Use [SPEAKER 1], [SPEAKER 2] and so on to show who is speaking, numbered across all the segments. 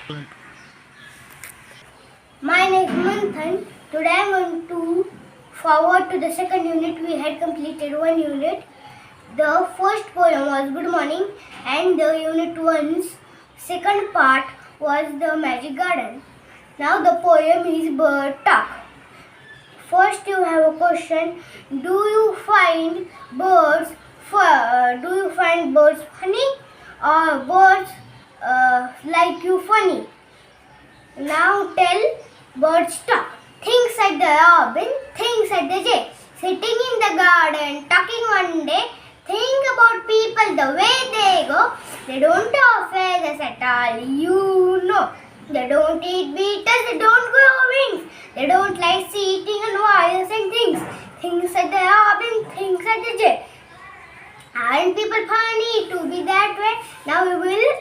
[SPEAKER 1] My name is Manthan. Today I am going to forward to the second unit. We had completed one unit. The first poem was Good Morning, and the unit 1's second part was The Magic Garden. Now the poem is Bird Talk. First you have a question. Do you find birds funny, or birds like you funny? Now tell birds talk. Things at the robin, things at the jay. Sitting in the garden, talking one day. Think about people the way they go. They don't have feathers at all, you know. They don't eat beetles, they don't grow wings. They don't like sitting on wires and things. Things at the robin, things at the jay. Aren't people funny to be that way? Now we will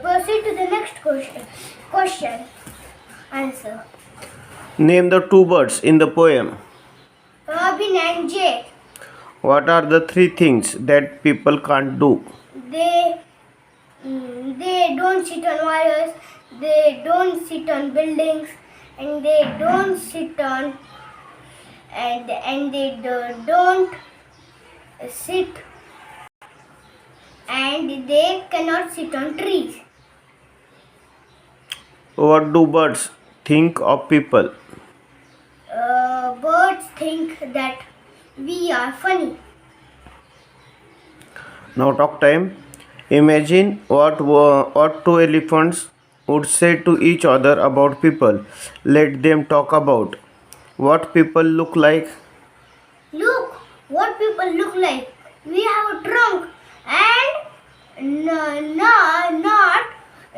[SPEAKER 1] proceed to the next question. Answer.
[SPEAKER 2] Name the two birds in the poem.
[SPEAKER 1] Robin and Jay.
[SPEAKER 2] What are the three things that people can't do?
[SPEAKER 1] They don't sit on wires. They don't sit on buildings, and they don't sit on and they don't sit and they cannot sit on trees.
[SPEAKER 2] What do birds think of people?
[SPEAKER 1] Birds think that we are funny.
[SPEAKER 2] Now talk time. Imagine what two elephants would say to each other about people. Let them talk about what people look like.
[SPEAKER 1] Look what people look like. We have a trunk and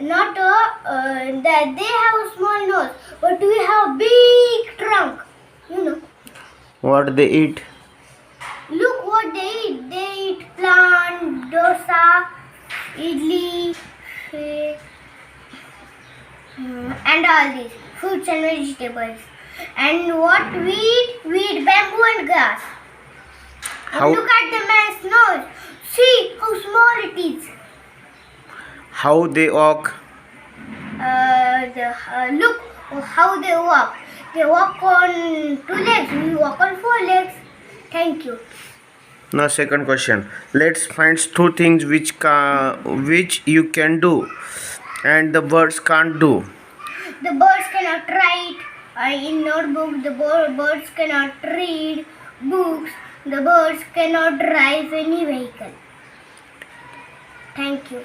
[SPEAKER 1] not that they have a small nose, but we have a big trunk. You know.
[SPEAKER 2] What they eat.
[SPEAKER 1] Look what they eat. They eat plant, dosa, idli, and all these fruits and vegetables. And what we eat bamboo and grass. And look at the man's nose. See how small it is.
[SPEAKER 2] How they walk.
[SPEAKER 1] Look how they walk. They walk on 2 legs. We walk on 4 legs. Thank you.
[SPEAKER 2] Now second question. Let's find two things which you can do and the birds can't do.
[SPEAKER 1] The birds cannot write in notebook. The birds cannot read books. The birds cannot drive any vehicle. Thank you.